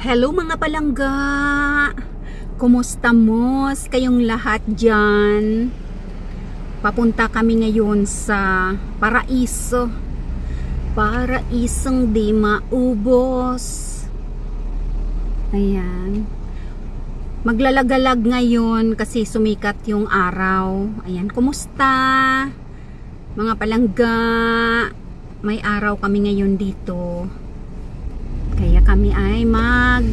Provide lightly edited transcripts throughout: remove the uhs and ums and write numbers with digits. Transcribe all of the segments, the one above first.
Hello mga palangga! Kumusta mos kayong lahat dyan? Papunta kami ngayon sa paraiso. Paraisong di maubos. Ayan. Maglalagalag ngayon kasi sumikat yung araw. Ayan, kumusta? Mga palangga, may araw kami ngayon dito. Kaya kami ay mag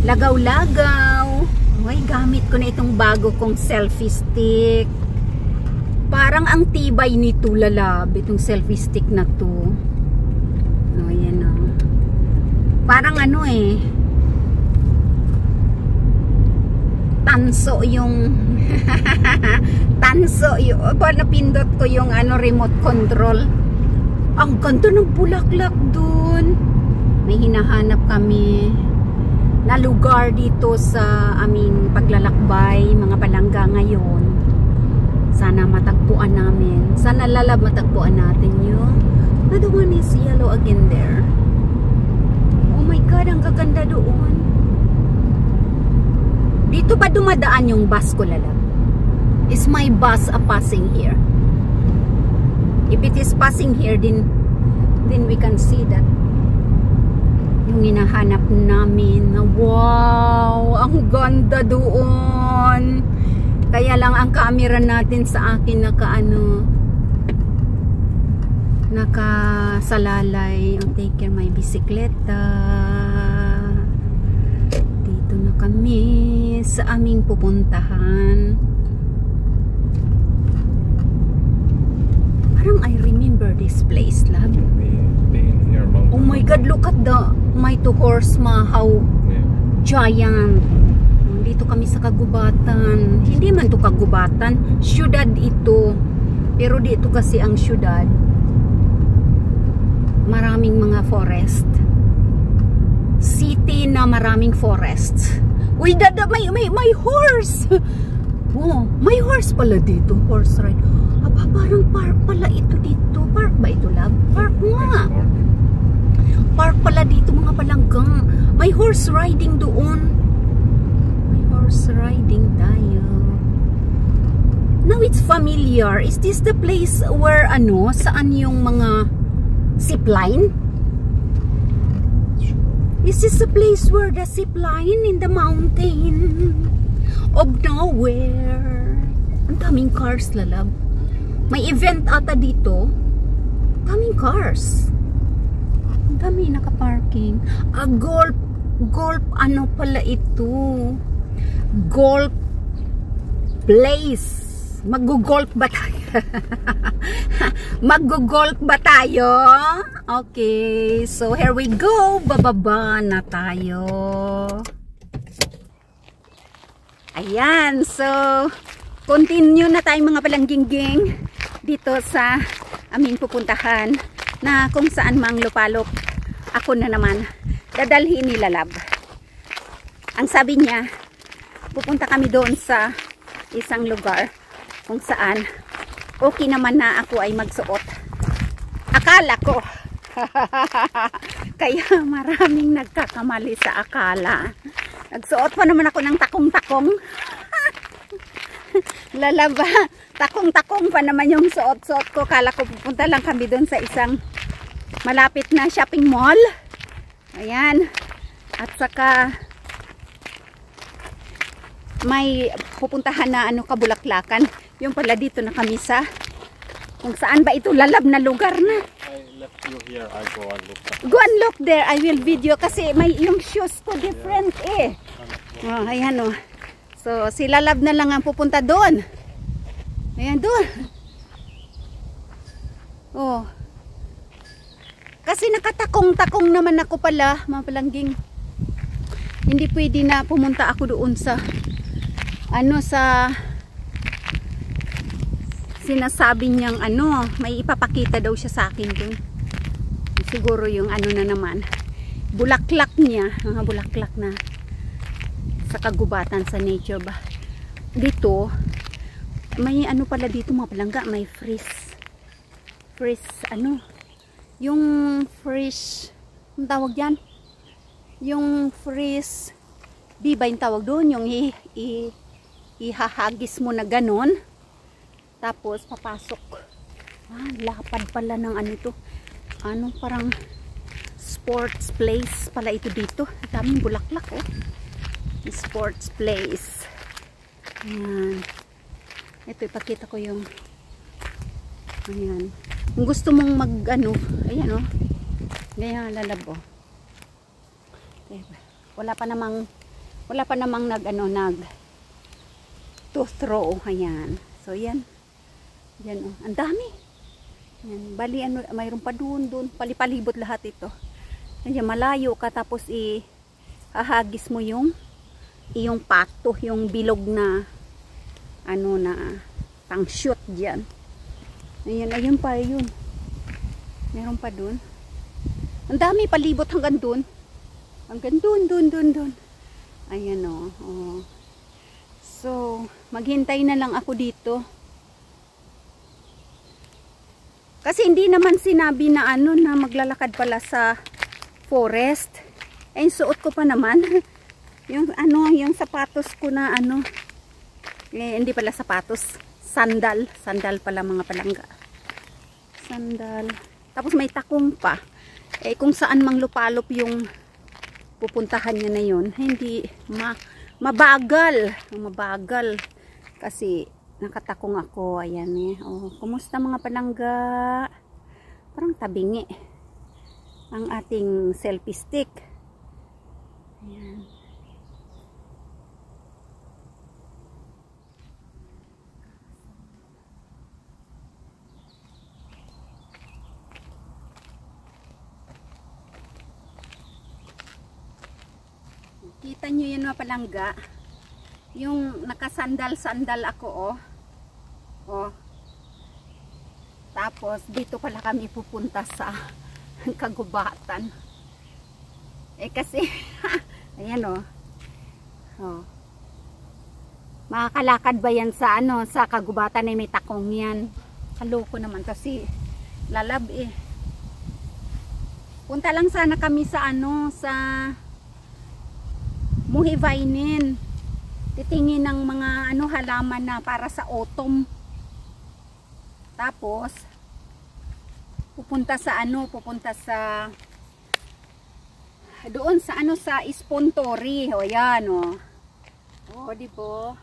lagaw-lagaw. Ay, gamit ko na itong bago kong selfie stick. Parang ang tibay nito, lalab, itong selfie stick na to. O, yan o. Parang ano eh, tanso yung tanso yung napindot ko yung ano, remote control. Ang ganda ng bulaklak dun. May hinahanap kami na lugar dito sa aming paglalakbay mga palangga ngayon. Sana matagpuan namin. Sana lalab matagpuan natin yung the one is yellow again there. Oh my god, ang gaganda doon. Dito ba dumadaan yung bus ko, lalab? Is my bus passing here? If it is passing here, then we can see that yung hinahanap namin na wow, ang ganda doon. Kaya lang ang camera natin sa akin nakasalalay. I'll take care my bisikleta. Dito na kami sa aming pupuntahan. Parang I remember this place, love. Oh my god, look at my two horse how giant. Dito kami sa kagubatan. Hindi man to kagubatan, syudad ito. Pero dito kasi ang syudad, maraming mga forest. City na maraming forest. Uy, may horse. Oh, may horse pala dito, horse ride. Aba, parang park pala ito dito. Park ba ito, love? Park nga. Park pala dito mga palanggang. May horse riding doon. May horse riding tayo. Now it's familiar. Is this the place where saan yung mga zipline? Is this the place where the zipline in the mountain of nowhere? Ang daming cars, lalab. May event ata dito. Daming cars. Kami naka-parking. Golf ano pala ito? Golf place. Mag-golf ba tayo? Mag-golf ba tayo? Okay, so here we go. Bababa na tayo. Ayan, so continue na tayo mga palangging-ging dito sa aming pupuntahan na kung saan mang lupalop. Ako na naman dadalhin ni lalab. Ang sabi niya, pupunta kami doon sa isang lugar kung saan okay naman na ako ay magsuot. Akala ko. Kaya maraming nagkakamali sa akala. Nagsuot pa naman ako ng takong-takong. Lalaba, takong-takong pa naman yung suot-suot ko. Kala ko pupunta lang kami doon sa isang malapit na shopping mall. Ayan. At saka may pupuntahan na kabulaklakan. Yung pala dito na kami sa kung saan ba ito, lalab na lugar na. I left you here. I go and look. Go and look there. I will video kasi may yung shoes ko different eh. Oh, ayan oh. So si lalab na lang ang pupunta doon. Ayan doon. Oh. Kasi nakatakong-takong naman ako pala, mga palangging. Hindi pwede na pumunta ako doon sa sa sinasabi niyang may ipapakita daw siya sa akin doon. Siguro yung na naman. Bulaklak niya, mga bulaklak na sa kagubatan sa nature ba. Dito may pala dito mga palangga, may freeze yung fresh, ang tawag yan, yung frisbee ba yung tawag doon, yung ihahagis mo na ganon, tapos papasok. Lapad pala ng ano ito, parang sports place pala ito dito. Daming bulaklak sports place. Ayan, ito ipakita ko yung ayan, kung gusto mong mag ayan ganyan lalabo. Wala pa namang nag to throw. Ayan. So yan. Yan ang dami. Yan. Bali mayroon pa doon. Palipalibot lahat ito. Yan, malayo ka tapos hahagis mo yung pato, yung bilog na na pang shoot diyan. Ayan, ayun pa yun. Meron pa doon. Ang dami palibot hanggang doon. Hanggang doon. Ayan So, maghintay na lang ako dito. Kasi hindi naman sinabi na na maglalakad pala sa forest. Suot ko pa naman. yung sapatos ko na hindi pala sapatos. Sandal pala mga palangga. Sandal. Tapos may takong pa. Kung saan mang lupalop yung pupuntahan niya na yun, hindi mabagal kasi nakatakong ako. Ayan kumusta mga palangga? Parang tabingi ang ating selfie stick. Ayan. Kita nyo yun mga palangga, yung nakasandal-sandal ako tapos dito pala kami pupunta sa kagubatan kasi ayan makakalakad ba yan sa sa kagubatan may takong yan. Kaloko naman kasi lalab punta lang sana kami sa sa Muhivainin, titingin ng mga halaman na para sa autumn. Tapos pupunta sa doon sa sa Ispontori. Yan di ba?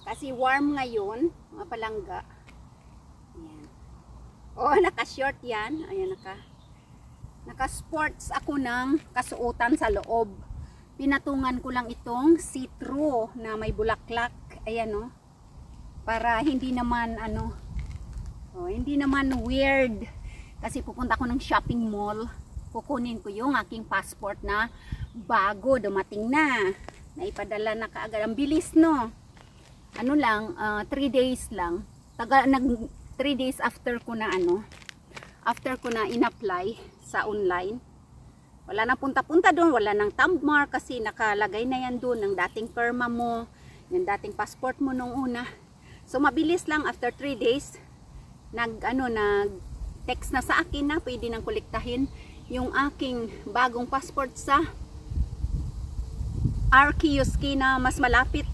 Kasi warm ngayon mga palangga. Yan. Naka-short yan. Ayan naka-sports ako ng kasuotan sa loob. Pinatungan ko lang itong see-through na may bulaklak. Ayan para hindi naman hindi naman weird. Kasi pupunta ko ng shopping mall. Kukunin ko yung aking passport na bago dumating na. Naipadala na kaagad. Ang bilis lang 3 days lang. 3 days after ko na in-apply sa online. Wala nang punta-punta doon, wala nang thumb mark kasi nakalagay na yan doon ng dating perma mo, yung dating passport mo nung una. So mabilis lang, after 3 days nag-text na sa akin na pwede nang kolektahin yung aking bagong passport sa RQSK na mas malapit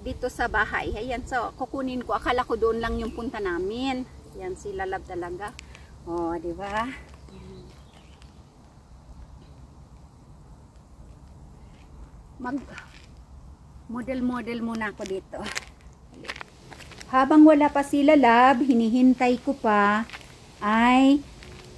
dito sa bahay. Ayan, so kukunin ko. Akala ko doon lang yung punta namin. Yan si Lalab talaga. Di ba? Model muna ako dito. Habang wala pa si Lalab, hinihintay ko pa ay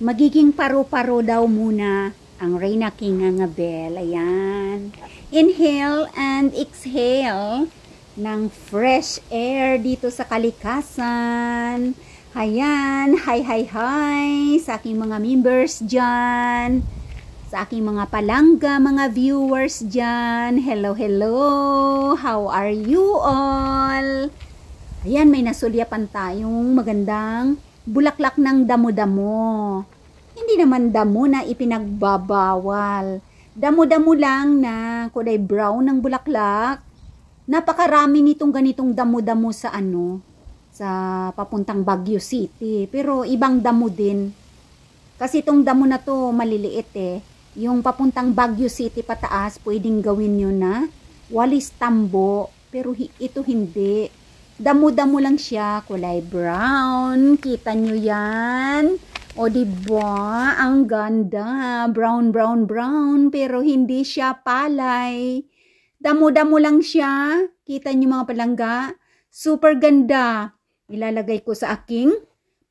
magiging paro-paro daw muna ang Reyna King Angabel. Ayan. Inhale and exhale ng fresh air dito sa kalikasan. Ayan, hi sa aking mga members dyan, sa aking mga palangga, mga viewers dyan. Hello, how are you all? Ayan, may nasulyapan tayong magandang bulaklak ng damo-damo. Hindi naman damo na ipinagbabawal. Damo-damo lang na kulay brown ng bulaklak. Napakarami nitong ganitong damo-damo sa sa papuntang Baguio City. Pero ibang damo din. Kasi itong damo na to maliliit eh. Yung papuntang Baguio City pataas, pwedeng gawin nyo na Walis Tambo. Pero ito hindi. Damo-damo lang siya, kulay brown. Kita nyo yan? O diba? Ang ganda. Brown, brown, brown. Pero hindi siya palay. Damo-damo lang siya. Kita nyo mga palangga? Super ganda. Ilalagay ko sa aking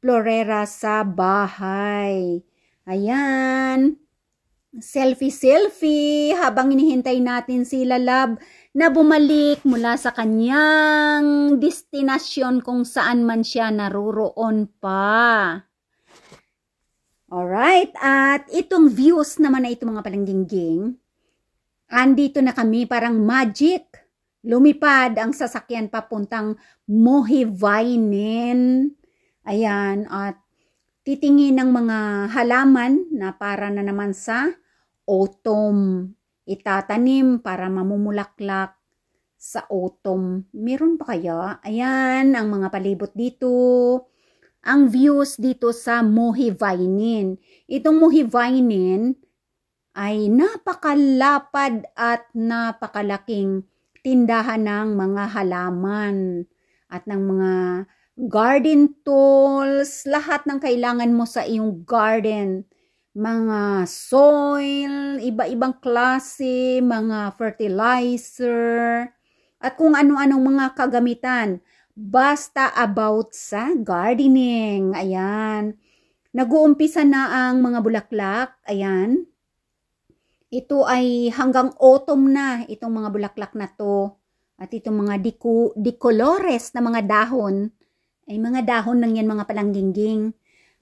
florera sa bahay. Ayan. Selfie-selfie habang inihintay natin si Lalab na bumalik mula sa kanyang destinasyon kung saan man siya naroroon pa. Alright, at itong views naman na ito mga palangging-ging, andito na kami parang magic. Lumipad ang sasakyan papuntang Mohivainen. Ayan, at titingin ng mga halaman na para na naman sa autumn. Itatanim para mamumulaklak sa autumn. Meron pa kaya? Ayan, ang mga palibot dito. Ang views dito sa Mohivainen. Itong Mohivainen ay napakalapad at napakalaking tindahan ng mga halaman at ng mga garden tools, lahat ng kailangan mo sa iyong garden. Mga soil, iba-ibang klase, mga fertilizer, at kung ano-anong mga kagamitan. Basta about sa gardening. Ayan. Nag-uumpisa na ang mga bulaklak. Ayan. Ito ay hanggang autumn na, itong mga bulaklak na to. At itong mga dicolores na mga dahon, ay mga dahon lang yan mga palangging-ging.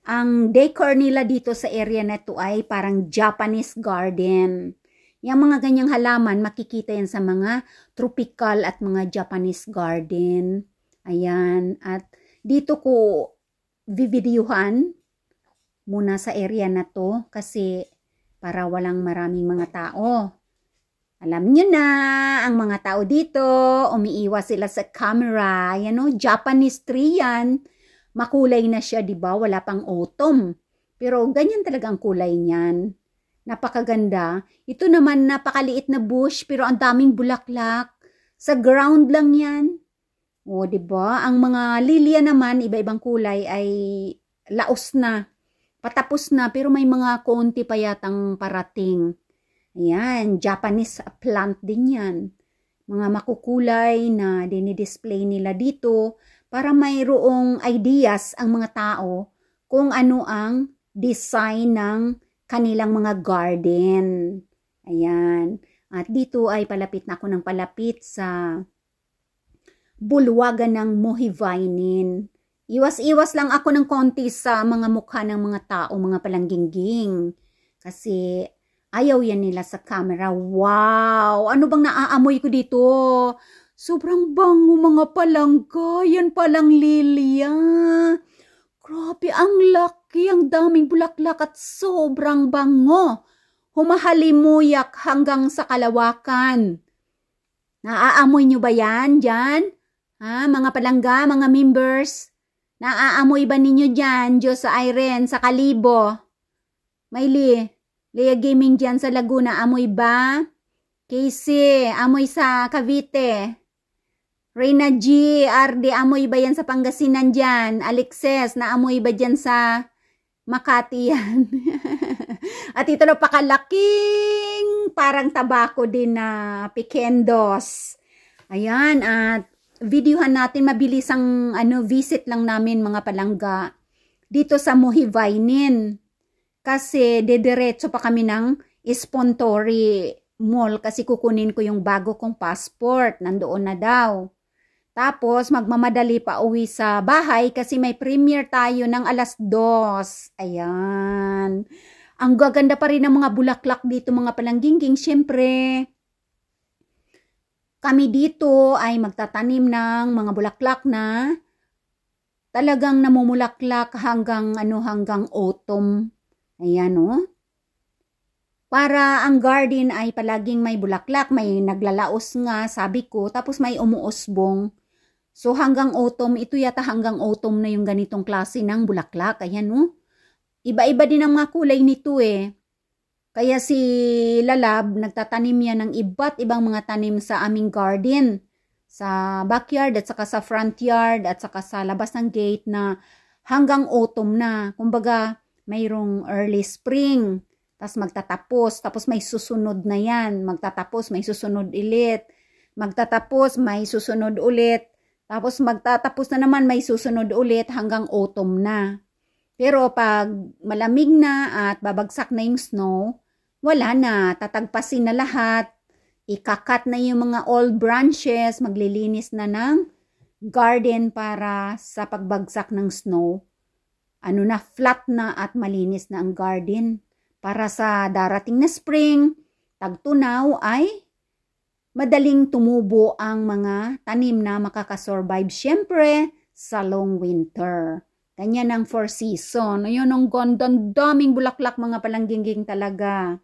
Ang decor nila dito sa area na to ay parang Japanese garden. Yung mga ganyang halaman, makikita yan sa mga tropical at mga Japanese garden. Ayan. At dito ko vivideohan muna sa area na to kasi para walang maraming mga tao. Alam nyo na, ang mga tao dito, umiiwas sila sa camera. Yan o, Japanese tree yan. Makulay na siya, di ba? Wala pang autumn. Pero ganyan talaga ang kulay niyan. Napakaganda. Ito naman, napakaliit na bush, pero ang daming bulaklak. Sa ground lang yan. O, di ba? Ang mga lilia naman, iba-ibang kulay, ay laos na. Patapos na, pero may mga konti pa yatang parating. Ayan, Japanese plant din yan. Mga makukulay na dinidisplay nila dito para mayroong ideas ang mga tao kung ano ang design ng kanilang mga garden. Ayan. At dito ay palapit na ako ng palapit sa bulwagan ng Mohivainen. Iwas-iwas lang ako ng konti sa mga mukha ng mga tao, mga palangging-ging. Kasi ayaw yan nila sa camera. Wow! Ano bang naaamoy ko dito? Sobrang bango mga palangga. Yan palang lilia. Grabe, ang laki. Ang daming bulaklak at sobrang bango. Humahalimuyak hanggang sa kalawakan. Naaamoy nyo ba yan dyan? Ha, mga palangga, mga members? Naaamoy ba ninyo dyan? Diyos sa Irene, sa Kalibo? Maili, Lea Gaming dyan sa Laguna, amoy ba? Casey, amoy sa Cavite. Reyna G, RD, amoy ba yan sa Pangasinan dyan? Alexis, naamoy ba dyan sa Makati yan? At ito na pakalaking parang tabako din na pikendos. Ayan, at videohan natin, mabilis ang visit lang namin mga palangga dito sa Mohivainen. Kasi dediretso pa kami ng Ispontori Mall kasi kukunin ko yung bago kong passport. Nandoon na daw. Tapos magmamadali pa uwi sa bahay kasi may premiere tayo ng 2:00. Ayan. Ang gaganda pa rin ng mga bulaklak dito mga palangging-ging. Siyempre, kami dito ay magtatanim ng mga bulaklak na talagang namumulaklak hanggang autumn. Ayan o. Para ang garden ay palaging may bulaklak, may naglalaos nga, sabi ko, tapos may umuusbong. So hanggang autumn, ito yata hanggang autumn na yung ganitong klase ng bulaklak. Ayan, no? Iba-iba din ang mga kulay nito eh. Kaya si Lalab, nagtatanim yan ng iba't ibang mga tanim sa aming garden. Sa backyard at saka sa front yard at saka sa labas ng gate na hanggang autumn na. Kumbaga, mayroong early spring. Tapos magtatapos. Tapos may susunod na yan. Magtatapos, may susunod ulit. Magtatapos, may susunod ulit. Tapos magtatapos na naman, may susunod ulit hanggang autumn na. Pero pag malamig na at babagsak na yung snow, wala na, tatagpasin na lahat, ikakat na yung mga old branches, maglilinis na ng garden para sa pagbagsak ng snow. Ano na, flat na at malinis na ang garden. Para sa darating na spring, tagtunaw ay madaling tumubo ang mga tanim na makakasurvive syempre sa long winter. Ganyan ang 4 season. Ayun, ang gandang daming bulaklak mga palangginging talaga.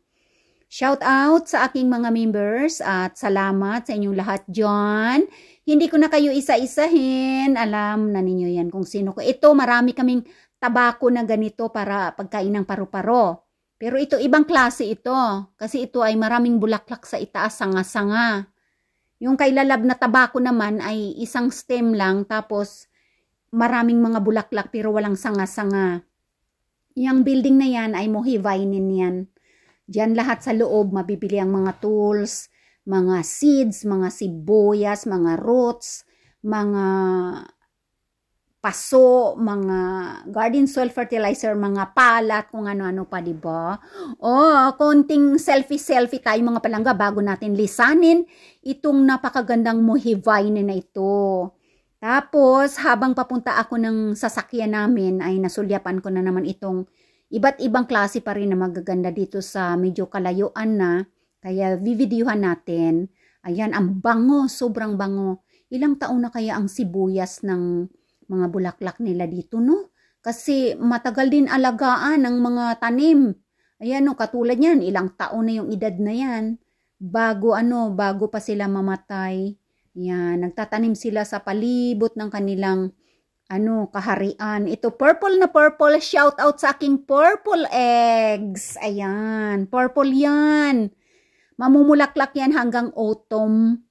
Shout out sa aking mga members at salamat sa inyong lahat dyan. Hindi ko na kayo isa-isahin. Alam na ninyo yan kung sino ko. Ito, marami kaming tabako na ganito para pagkain ng paru-paro. Pero ito, ibang klase ito. Kasi ito ay maraming bulaklak sa itaas, sanga-sanga. Yung kay Lalab na tabako naman ay isang stem lang tapos maraming mga bulaklak pero walang sanga-sanga. Yung building na yan ay mohivinin yan. Diyan lahat sa loob mabibili ang mga tools, mga seeds, mga sibuyas, mga roots, mga paso, mga garden soil fertilizer, mga palat, kung ano-ano pa, diba? Oh, konting selfie tayo mga palangga bago natin lisanin itong napakagandang mohivine na ito. Tapos, habang papunta ako ng sasakyan namin, ay nasulyapan ko na naman itong iba't ibang klase pa rin na magaganda dito sa medyo kalayuan na. Kaya vivideohan natin. Ayan, ang bango, sobrang bango. Ilang taon na kaya ang sibuyas ng mga bulaklak nila dito, no? Kasi matagal din alagaan ng mga tanim. Ayan, no, katulad yan, ilang taon na yung edad na yan. Bago pa sila mamatay. Yan, nagtatanim sila sa palibot ng kanilang kaharian. Ito, purple na purple. Shout out sa aking purple eggs. Ayan, purple yan. Mamumulaklak yan hanggang autumn.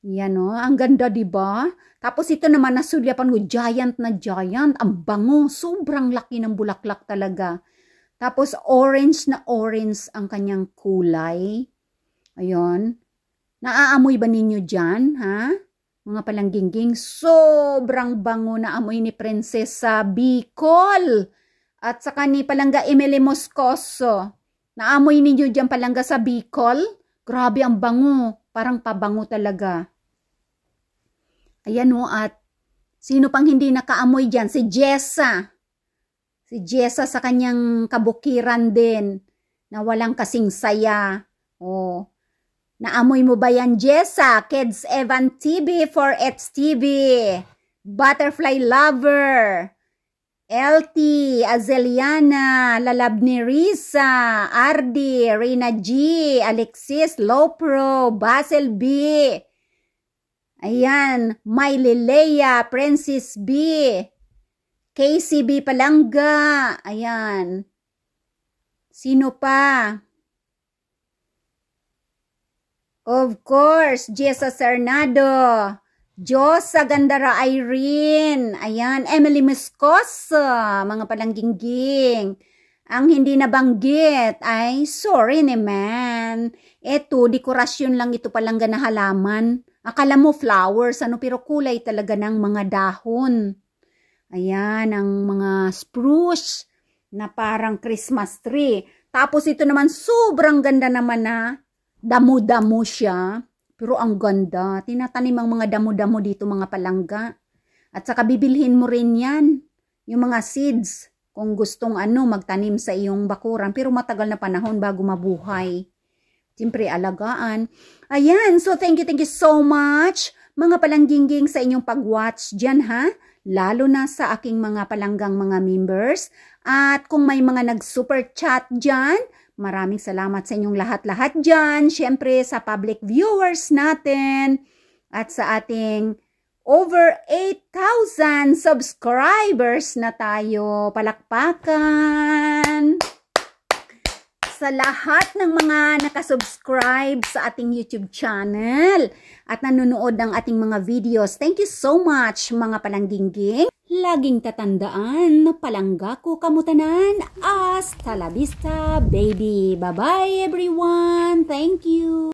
Yan, oh, ang ganda, diba? Tapos ito naman, nasulyapan ko, giant na giant. Ang bango, sobrang laki ng bulaklak talaga. Tapos orange na orange ang kanyang kulay. Ayun. Naaamoy ba ninyo dyan, ha? Mga palangginging, sobrang bango na amoy ni Prinsesa Bicol. At saka ni Palangga Emily Moscoso. Naamoy ninyo dyan Palangga sa Bicol? Grabe ang bango. Parang pabango talaga. Ayan o, at sino pang hindi nakaamoy dyan? Si Jessa. Si Jessa sa kanyang kabukiran din. Na walang kasing saya. Oh. Naamoy mo ba yan, Jessa? Kids Evan TV for Ets TV. Butterfly Lover. LT, Azeliana, Lalab ni Risa, Ardi, Reina G, Alexis, Lopro, Basil B. Ayan, Miley Leia, Princess B, KCB Palangga. Ayan. Sino pa? Of course, Jessa Cernado, Josa Gandara Irene, ayan, Emily Moscoso, mga palangginging. Ang hindi nabanggit ay sorry naman. Eto, dekorasyon lang ito Palangga na halaman. Akala mo flowers, pero kulay talaga ng mga dahon. Ayan, ang mga spruce na parang Christmas tree. Tapos ito naman, sobrang ganda naman na damo-damo siya. Pero ang ganda. Tinatanim ang mga damo-damo dito mga Palangga. At saka bibilhin mo rin yan. Yung mga seeds. Kung gustong magtanim sa iyong bakuran. Pero matagal na panahon bago mabuhay. Siyempre alagaan. Ayan. So thank you so much. Mga palangginging sa inyong pag-watch dyan ha. Lalo na sa aking mga palanggang mga members. At kung may mga nag-super chat dyan, maraming salamat sa inyong lahat-lahat dyan. Siyempre sa public viewers natin at sa ating Over 8,000 subscribers na tayo. Palakpakan! Sa lahat ng mga nakasubscribe sa ating YouTube channel at nanonood ng ating mga videos. Thank you so much mga palangging-ging. Laging tatandaan na palangga ko kamutanan. Hasta la vista, baby. Bye-bye everyone. Thank you.